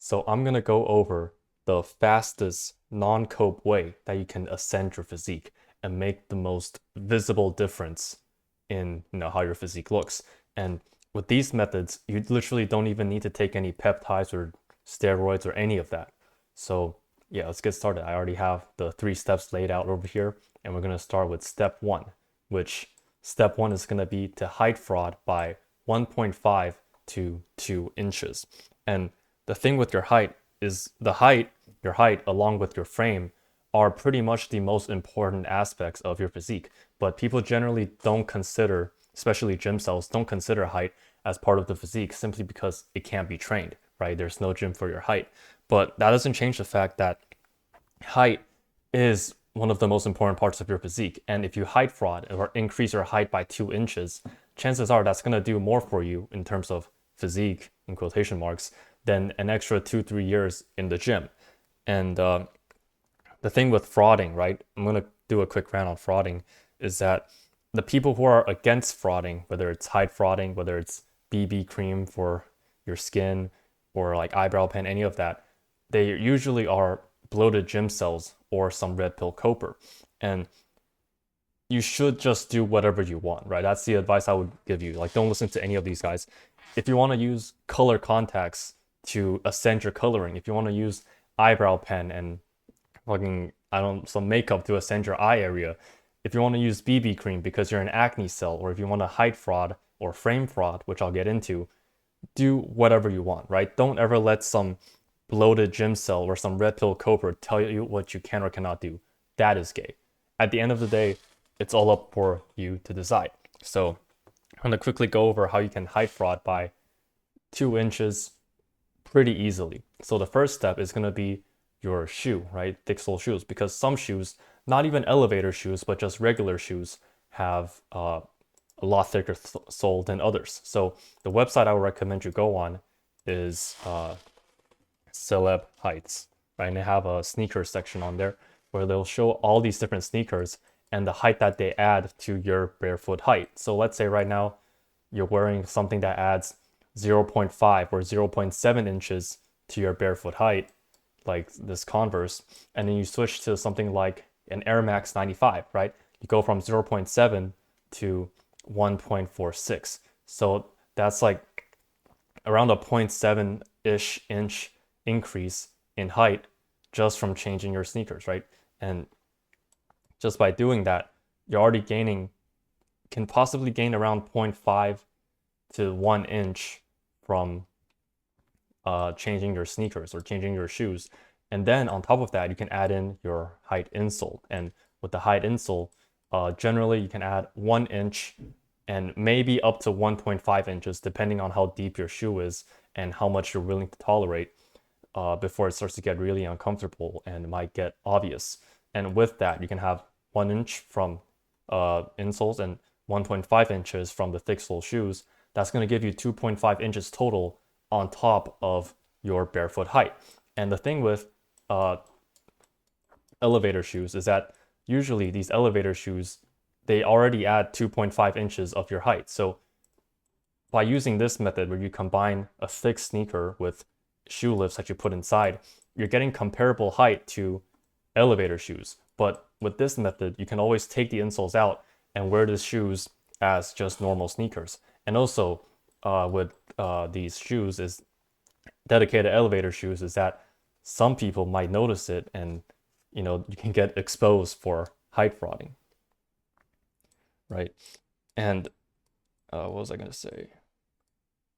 So I'm gonna go over the fastest non-cope way that you can ascend your physique and make the most visible difference in how your physique looks. And with these methods, you literally don't even need to take any peptides or steroids or any of that. So yeah, let's get started. I already have the 3 steps laid out over here, and we're gonna start with step one, which step one is gonna be to height fraud by 1.5 to 2 inches. And the thing with your height is your height along with your frame are pretty much the most important aspects of your physique. But people generally don't consider, especially gym cells, don't consider height as part of the physique simply because it can't be trained, right? There's no gym for your height. But that doesn't change the fact that height is one of the most important parts of your physique. And if you height fraud or increase your height by 2 inches, chances are that's going to do more for you in terms of physique, in quotation marks, than an extra 2, 3 years in the gym. And the thing with frauding, right? I'm going to do a quick rant on frauding, is that the people who are against frauding, whether it's height frauding, whether it's BB cream for your skin, or like eyebrow pen, any of that, they usually are bloated gym cells or some red pill coper. And you should just do whatever you want, right? That's the advice I would give you. Like, don't listen to any of these guys. If you want to use color contacts to ascend your coloring, if you want to use eyebrow pen and fucking, I don't, some makeup to ascend your eye area, if you want to use BB cream because you're an acne cell, or if you want to height fraud or frame fraud, which I'll get into, do whatever you want, right? Don't ever let some bloated gym cell or some red pill coper tell you what you can or cannot do. That is gay. At the end of the day, it's all up for you to decide. So I'm going to quickly go over how you can height fraud by 2 inches pretty easily. So the first step is going to be your shoe, right? Thick sole shoes, because some shoes, not even elevator shoes, but just regular shoes, have a lot thicker sole than others. So the website I would recommend you go on is Celeb Heights, right? And they have a sneaker section on there where they'll show all these different sneakers and the height that they add to your barefoot height. So let's say right now you're wearing something that adds 0.5 or 0.7 inches to your barefoot height, like this Converse, and then you switch to something like an Air Max 95, right? You go from 0.7 to 1.46. So that's like around a 0.7-ish inch increase in height just from changing your sneakers, right? And just by doing that, you're already can possibly gain around 0.5 to 1 inch from changing your sneakers or changing your shoes. And then on top of that, you can add in your height insole. And with the height insole, generally you can add 1 inch and maybe up to 1.5 inches, depending on how deep your shoe is and how much you're willing to tolerate before it starts to get really uncomfortable and it might get obvious. And with that, you can have 1 inch from insoles and 1.5 inches from the thick sole shoes. That's going to give you 2.5 inches total on top of your barefoot height. And the thing with elevator shoes is that usually these elevator shoes, they already add 2.5 inches of your height. So by using this method where you combine a thick sneaker with shoe lifts that you put inside, you're getting comparable height to elevator shoes. But with this method, you can always take the insoles out and wear the shoes as just normal sneakers. And also with these shoes is dedicated elevator shoes is that some people might notice it and you can get exposed for height frauding, right? And what was I going to say?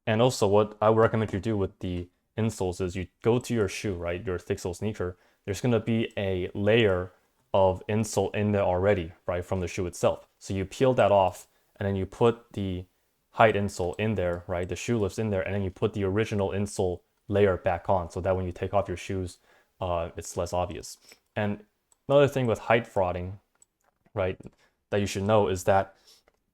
And also what I would recommend you do with the insoles is you go to your shoe, right? Your thick sole sneaker. There's going to be a layer of insole in there already, right? From the shoe itself. So you peel that off and then you put the height insole in there, right? The shoe lifts in there, and then you put the original insole layer back on so that when you take off your shoes, it's less obvious. And another thing with height frauding, right, that you should know is that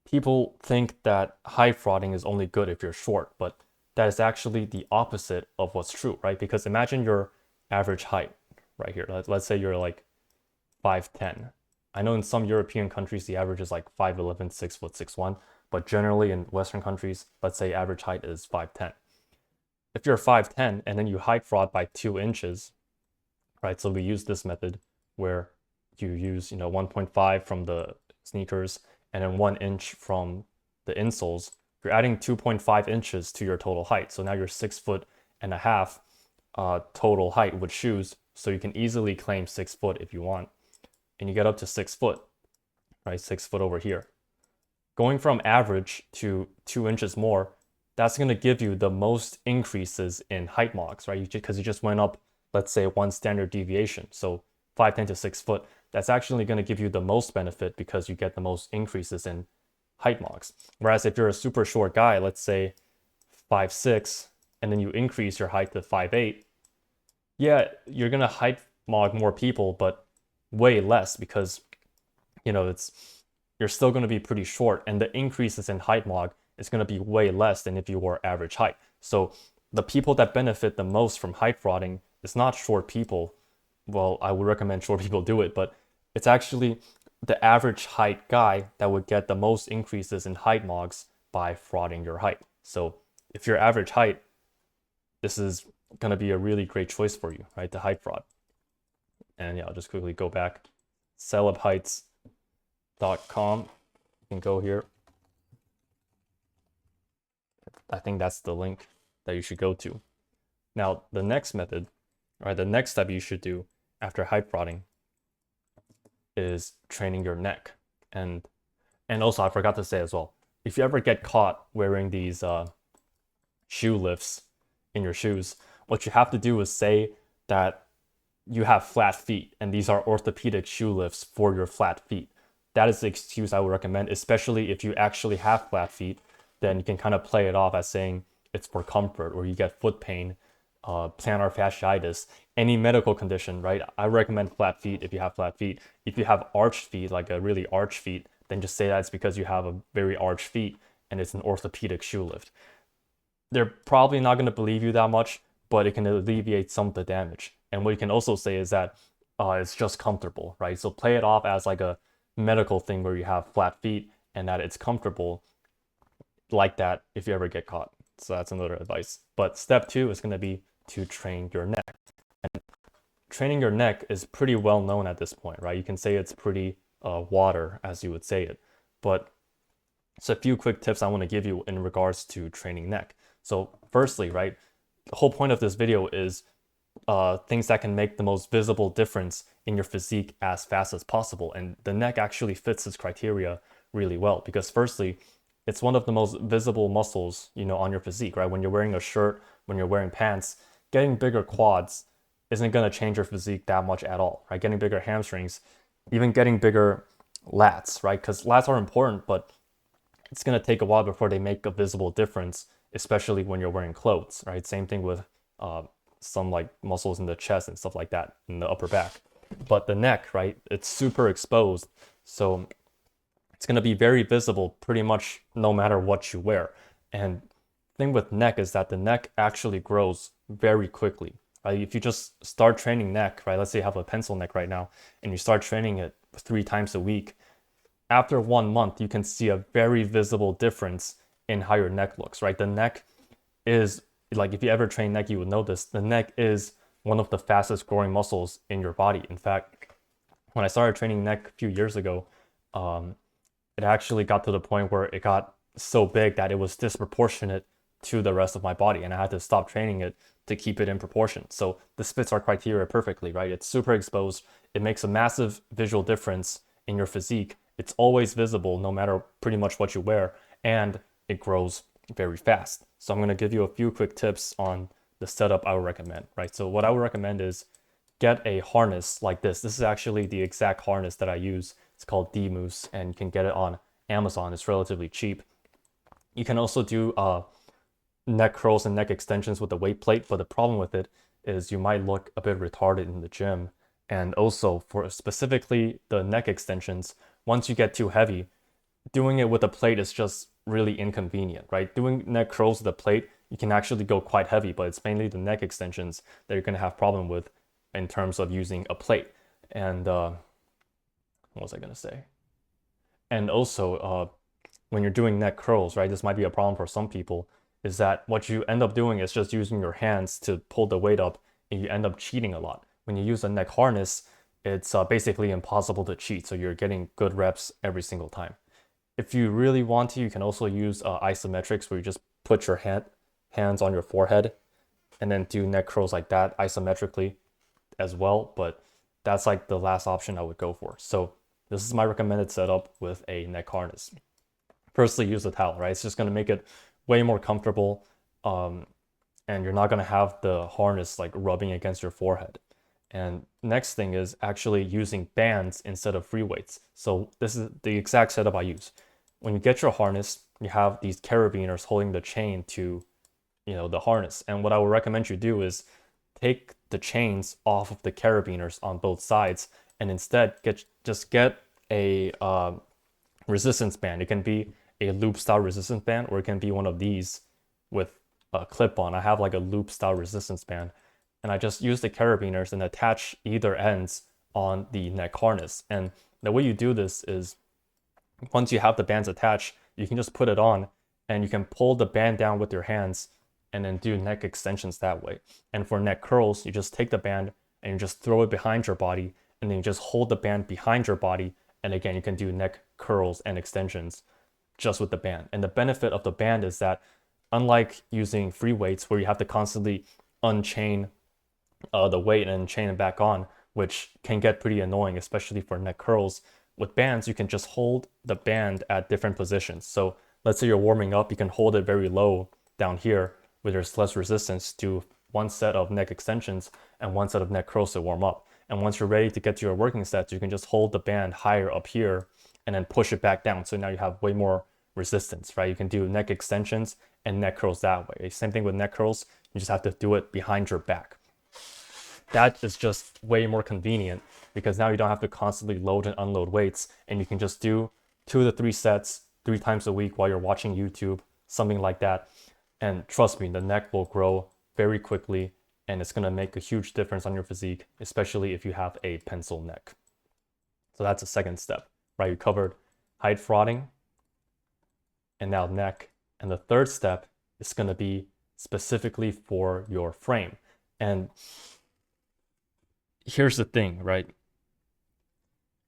people think that height frauding is only good if you're short, but that is actually the opposite of what's true, right? Because imagine your average height right here. Let's say you're like 5'10". I know in some European countries the average is like 5'11", 6'6'1", but generally in Western countries, let's say average height is 5'10". if you're 5'10" and then you height fraud by 2 inches, right? So we use this method where you use, 1.5 from the sneakers and then 1 inch from the insoles. You're adding 2.5 inches to your total height. So now you're 6.5 total height with shoes. So you can easily claim 6 foot if you want. And you get up to 6 foot, right? 6 foot over here. Going from average to 2 inches more, that's going to give you the most increases in height marks, right? Because you just went up, let's say, 1 standard deviation. So 5'10" to 6 foot, that's actually going to give you the most benefit because you get the most increases in height marks. Whereas if you're a super short guy, let's say 5'6", and then you increase your height to 5'8", yeah, you're going to height mark more people, but way less because, you're still going to be pretty short, and the increases in height mark is going to be way less than if you were average height. So the people that benefit the most from height frauding is not short people. Well, I would recommend short people do it, but it's actually the average height guy that would get the most increases in height marks by frauding your height. So if you're average height, this is going to be a really great choice for you, right? The height fraud. And yeah, I'll just quickly go back. celebheights.com. You can go here. I think that's the link that you should go to. Now, the next method, right, the next step you should do after height frauding is training your neck. And also, I forgot to say as well, if you ever get caught wearing these shoe lifts in your shoes, what you have to do is say that you have flat feet and these are orthopedic shoe lifts for your flat feet. That is the excuse I would recommend, especially if you actually have flat feet. Then you can kind of play it off as saying it's for comfort, or you get foot pain, plantar fasciitis, any medical condition, right? I recommend flat feet if you have flat feet. If you have arched feet, like a really arched feet, then just say that it's because you have a very arched feet and it's an orthopedic shoe lift. They're probably not going to believe you that much, but it can alleviate some of the damage. And what you can also say is that it's just comfortable, right? So play it off as like a medical thing where you have flat feet and that it's comfortable like that if you ever get caught. So that's another advice. But step 2 is going to be to train your neck. And training your neck is pretty well known at this point, right? You can say it's pretty water as you would say it. But it's a few quick tips I want to give you in regards to training neck. So firstly, right, the whole point of this video is things that can make the most visible difference in your physique as fast as possible. And the neck actually fits this criteria really well because firstly, it's one of the most visible muscles, on your physique, right? When you're wearing a shirt, when you're wearing pants, getting bigger quads isn't going to change your physique that much at all, right? Getting bigger hamstrings, even getting bigger lats, right? Because lats are important, but it's going to take a while before they make a visible difference, especially when you're wearing clothes, right? Same thing with some like muscles in the chest and stuff like that in the upper back. But the neck, right? It's super exposed. So it's going to be very visible pretty much no matter what you wear. And the thing with neck is that the neck actually grows very quickly. Right? If you just start training neck, right? Let's say you have a pencil neck right now and you start training it 3 times a week. After 1 month, you can see a very visible difference in how your neck looks, right? The neck is, like if you ever train neck, you would notice the neck is one of the fastest growing muscles in your body. In fact, when I started training neck a few years ago, it actually got to the point where it got so big that it was disproportionate to the rest of my body, and I had to stop training it to keep it in proportion. So this fits our criteria perfectly, right? It's super exposed. It makes a massive visual difference in your physique. It's always visible no matter pretty much what you wear, and it grows very fast. So I'm going to give you a few quick tips on the setup I would recommend, right? So what I would recommend is get a harness like this. This is actually the exact harness that I use. It's called D-Moose, and you can get it on Amazon. It's relatively cheap. You can also do neck curls and neck extensions with the weight plate, but the problem with it is you might look a bit retarded in the gym. And also for specifically the neck extensions, once you get too heavy, doing it with a plate is just really inconvenient, right? Doing neck curls with a plate, you can actually go quite heavy, but it's mainly the neck extensions that you're going to have problem with in terms of using a plate. And what was I going to say? And also, when you're doing neck curls, right, this might be a problem for some people. is that what you end up doing is just using your hands to pull the weight up, and you end up cheating a lot. When you use a neck harness, it's basically impossible to cheat, so you're getting good reps every single time. If you really want to, you can also use isometrics, where you just put your hands on your forehead and then do neck curls like that isometrically as well, but that's like the last option I would go for. So this is my recommended setup with a neck harness. Firstly, use a towel, right? It's just going to make it way more comfortable, and you're not going to have the harness like rubbing against your forehead. And next thing is actually using bands instead of free weights. So this is the exact setup I use. When you get your harness, you have these carabiners holding the chain to, the harness. And what I would recommend you do is take the chains off of the carabiners on both sides, and instead get a resistance band. It can be a loop style resistance band, or it can be one of these with a clip on. I have like a loop style resistance band, and I just use the carabiners and attach either ends on the neck harness. And the way you do this is, once you have the bands attached, you can just put it on, and you can pull the band down with your hands and then do neck extensions that way. And for neck curls, you just take the band and you just throw it behind your body, and then you just hold the band behind your body. And again, you can do neck curls and extensions just with the band. And the benefit of the band is that, unlike using free weights where you have to constantly unchain the weight and chain it back on, which can get pretty annoying, especially for neck curls, with bands, you can just hold the band at different positions. So let's say you're warming up, you can hold it very low down here where there's less resistance, to one set of neck extensions and one set of neck curls to warm up. And once you're ready to get to your working sets, you can just hold the band higher up here and then push it back down. So now you have way more resistance, right? You can do neck extensions and neck curls that way. Same thing with neck curls, you just have to do it behind your back. That is just way more convenient, because now you don't have to constantly load and unload weights, and you can just do 2 to 3 sets 3 times a week while you're watching YouTube, something like that. And trust me, the neck will grow very quickly, and it's going to make a huge difference on your physique, especially if you have a pencil neck. So that's the second step, right? You covered height frauding and now neck. And the third step is going to be specifically for your frame. And here's the thing, right?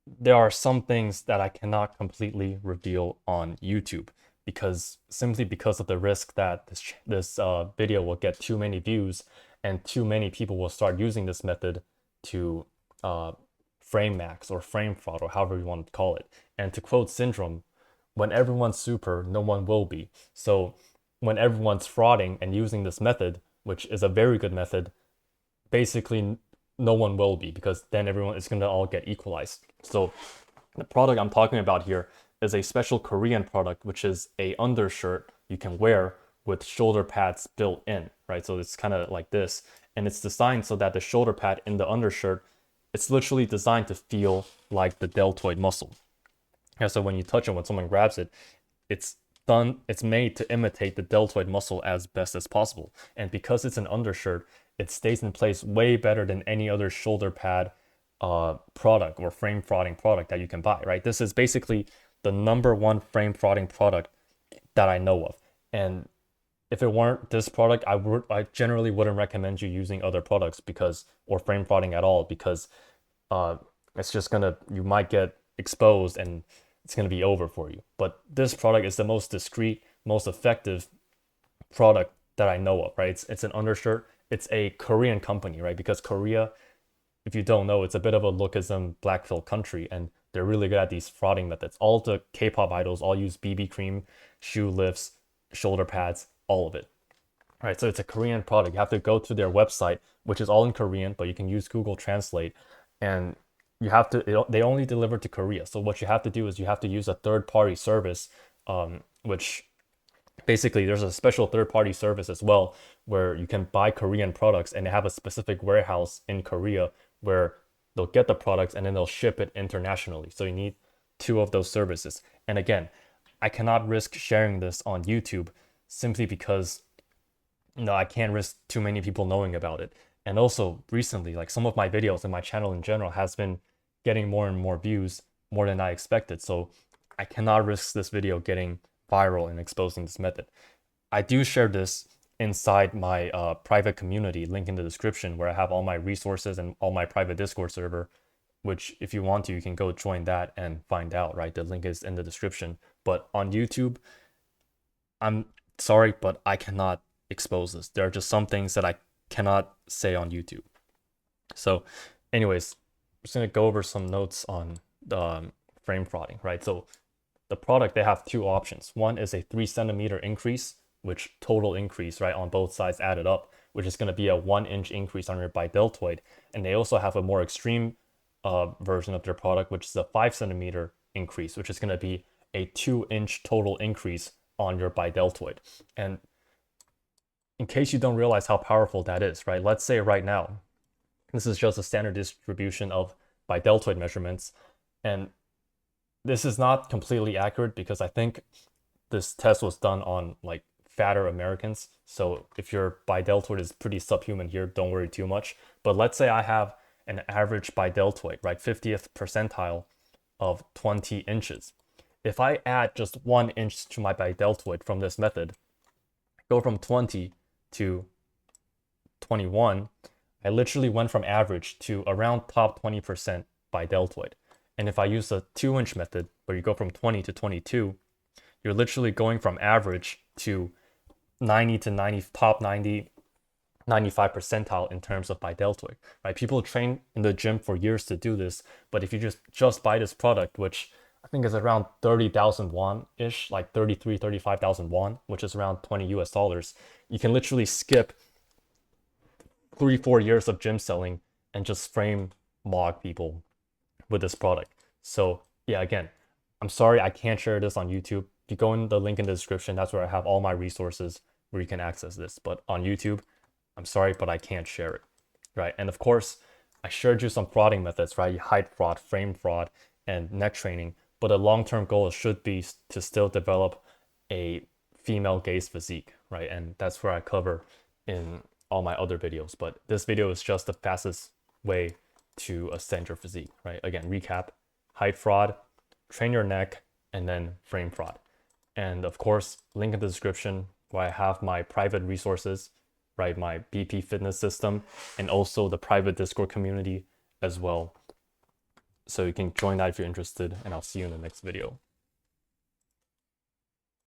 There are some things that I cannot completely reveal on YouTube, simply because of the risk that this video will get too many views, and too many people will start using this method to frame max or frame fraud, or however you want to call it. And to quote Syndrome, when everyone's super, no one will be. So when everyone's frauding and using this method, which is a very good method, basically no one will be, because then everyone is going to all get equalized. So the product I'm talking about here is a special Korean product, which is a undershirt you can wear with shoulder pads built in, right? So it's kind of like this, and it's designed so that the shoulder pad in the undershirt, it's literally designed to feel like the deltoid muscle. And so when you touch it, when someone grabs it, it's made to imitate the deltoid muscle as best as possible. And because it's an undershirt, it stays in place way better than any other shoulder pad product or frame frauding product that you can buy, right? This is basically the #1 frame frauding product that I know of. And if it weren't this product, I generally wouldn't recommend you using other products, or frame frauding at all, because it's just you might get exposed and it's gonna be over for you. But this product is the most discreet, most effective product that I know of, right? It's an undershirt. It's a Korean company, right? Because Korea, if you don't know, it's a bit of a lookism black pill country, and they're really good at these frauding methods. All the K-pop idols all use BB cream, shoe lifts, shoulder pads, all of it. All right, so it's a Korean product. You have to go to their website, which is all in Korean, but you can use Google Translate, and they only deliver to Korea. So what you have to do is you have to use a third-party service, which basically there's a special third-party service as well, where you can buy Korean products, and they have a specific warehouse in Korea where they'll get the products and then they'll ship it internationally. So you need 2 of those services. And again, I cannot risk sharing this on YouTube, simply because I can't risk too many people knowing about it. And also recently, like, some of my videos and my channel in general has been getting more and more views, more than I expected. So I cannot risk this video getting viral and exposing this method. I do share this inside my private community, link in the description, where I have all my resources and all my private Discord server, which if you want to, you can go join that and find out, right? The link is in the description. But on YouTube, I'm sorry, but I cannot expose this. There are just some things that I cannot say on YouTube. So, anyways, I'm just gonna go over some notes on the frame frauding, right? So the product, they have two options. One is a 3 centimeter increase, which total increase, right, on both sides added up, which is going to be a 1 inch increase on your bideltoid. And they also have a more extreme version of their product, which is a 5 centimeter increase, which is going to be a 2 inch total increase on your bideltoid. And in case you don't realize how powerful that is, right, let's say right now, this is just a standard distribution of bideltoid measurements. And this is not completely accurate because I think this test was done on like fatter Americans. So if your bideltoid is pretty subhuman here, don't worry too much. But let's say I have an average bideltoid, right? 50th percentile of 20 inches. If I add just 1 inch to my bideltoid from this method, go from 20 to 21, I literally went from average to around top 20% bideltoid. And if I use the 2 inch method, where you go from 20 to 22, you're literally going from average to 90 to 90, top 90, 95 percentile in terms of bideltoid, right? People train in the gym for years to do this, but if you just buy this product, which I think is around 30,000 won-ish, like 33, 35,000 won, which is around 20 US dollars, you can literally skip 3, 4 years of gym selling and just frame mog people with this product. So yeah, again, I'm sorry I can't share this on YouTube. If you go in the link in the description, that's where I have all my resources where you can access this. But on YouTube, I'm sorry, but I can't share it, right? And of course, I shared you some frauding methods, right? Height fraud, frame fraud, and neck training. But a long-term goal should be to still develop a female gaze physique, right? And that's where I cover in all my other videos. But this video is just the fastest way to ascend your physique, right? Again, recap: height fraud, train your neck, and then frame fraud. And of course, link in the description where I have my private resources, right? My BP fitness system, and also the private Discord community as well. So you can join that if you're interested, and I'll see you in the next video.